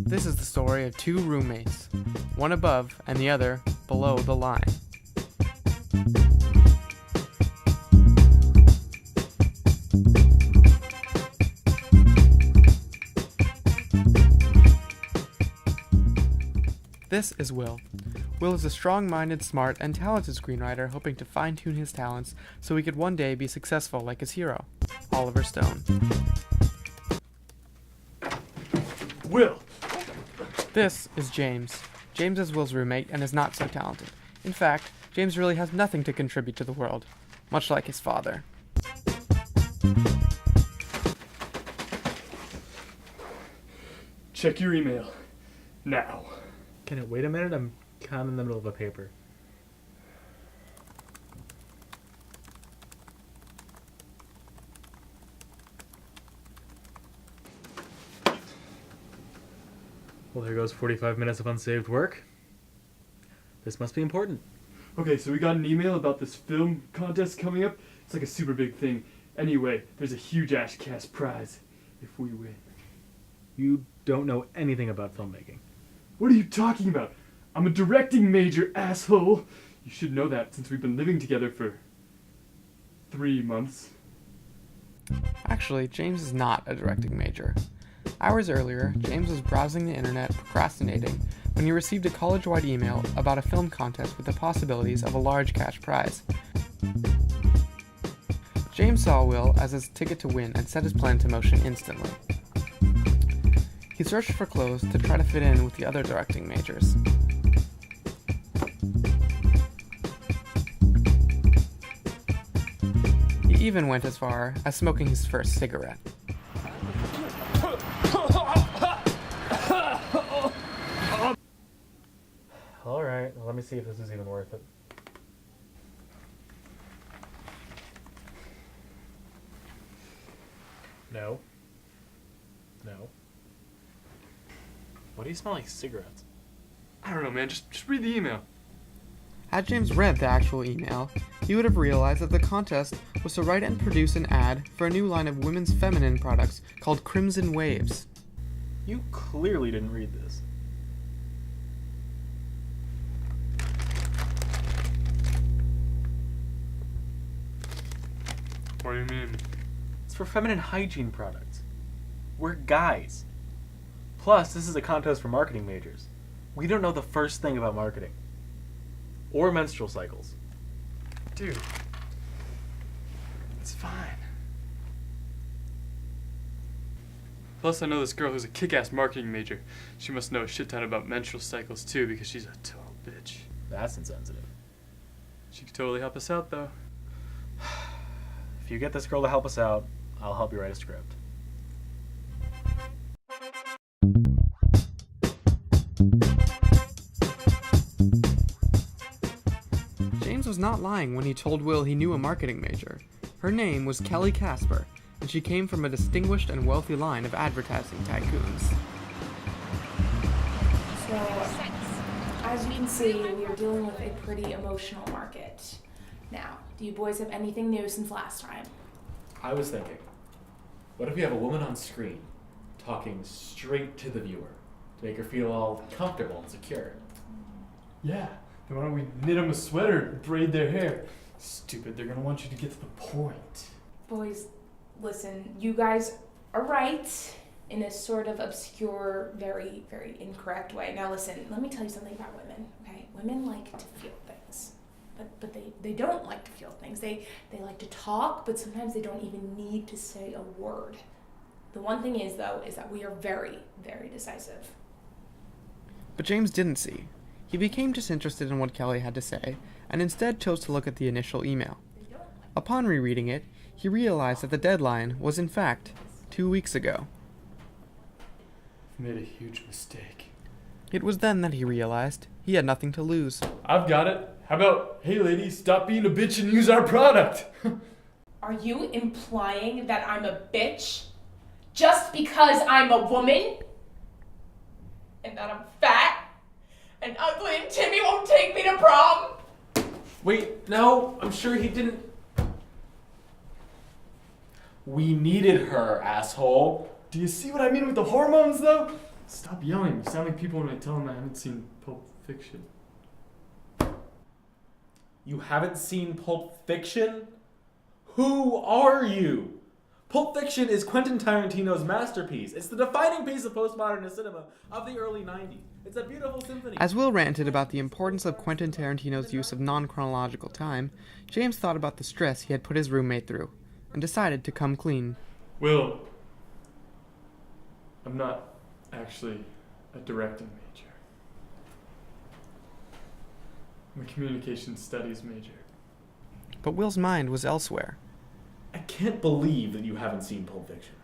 This is the story of two roommates, one above and the other below the line. This is Will. Will is a strong-minded, smart, and talented screenwriter hoping to fine-tune his talents so he could one day be successful like his hero, Oliver Stone. Will! This is James. James is Will's roommate and is not so talented. In fact, James really has nothing to contribute to the world, much like his father. Check your email. Now. Can it wait a minute? I'm kind of in the middle of a paper. Well, there goes 45 minutes of unsaved work. This must be important. Okay, so we got an email about this film contest coming up. It's like a super big thing. Anyway, there's a huge Ashcast prize if we win. You don't know anything about filmmaking. What are you talking about? I'm a directing major, asshole! You should know that since we've been living together for 3 months. Actually, James is not a directing major. Hours earlier, James was browsing the internet, procrastinating, when he received a college-wide email about a film contest with the possibilities of a large cash prize. James saw Will as his ticket to win and set his plan into motion instantly. He searched for clothes to try to fit in with the other directing majors. He even went as far as smoking his first cigarette. Alright, well, let me see if this is even worth it. No. No. Why do you smell like cigarettes? I don't know, man. Just read the email. Had James read the actual email, he would have realized that the contest was to write and produce an ad for a new line of women's feminine products called Crimson Waves. You clearly didn't read this. What do you mean? It's for feminine hygiene products. We're guys. Plus, this is a contest for marketing majors. We don't know the first thing about marketing. Or menstrual cycles. Dude. It's fine. Plus, I know this girl who's a kick-ass marketing major. She must know a shit ton about menstrual cycles, too, because she's a total bitch. That's insensitive. She could totally help us out, though. If you get this girl to help us out, I'll help you write a script. James was not lying when he told Will he knew a marketing major. Her name was Kelly Casper, and she came from a distinguished and wealthy line of advertising tycoons. So, as you can see, we are dealing with a pretty emotional market. Now, do you boys have anything new since last time? I was thinking, what if we have a woman on screen talking straight to the viewer to make her feel all comfortable and secure? Yeah. Then why don't we knit them a sweater and braid their hair? Stupid, they're gonna want you to get to the point. Boys, listen, you guys are right in a sort of obscure, very, very incorrect way. Now listen, let me tell you something about women, okay? Women like to feel things. But they don't like to feel things. They like to talk, but sometimes they don't even need to say a word. The one thing is, though, is that we are very, very decisive. But James didn't see. He became disinterested in what Kelly had to say, and instead chose to look at the initial email. Upon rereading it, he realized that the deadline was in fact 2 weeks ago. I've made a huge mistake. It was then that he realized he had nothing to lose. I've got it. How about, hey ladies, stop being a bitch and use our product? Are you implying that I'm a bitch just because I'm a woman? And that I'm fat and ugly and Timmy won't take me to prom? Wait, no, I'm sure he didn't. We needed her, asshole. Do you see what I mean with the hormones, though? Stop yelling. You sound like people when I tell them I haven't seen Pulp Fiction. You haven't seen Pulp Fiction? Who are you? Pulp Fiction is Quentin Tarantino's masterpiece. It's the defining piece of postmodernist cinema of the early 90s. It's a beautiful symphony. As Will ranted about the importance of Quentin Tarantino's use of non-chronological time, James thought about the stress he had put his roommate through, and decided to come clean. Will, I'm not actually a directing major. I'm a communication studies major. But Will's mind was elsewhere. I can't believe that you haven't seen Pulp Fiction.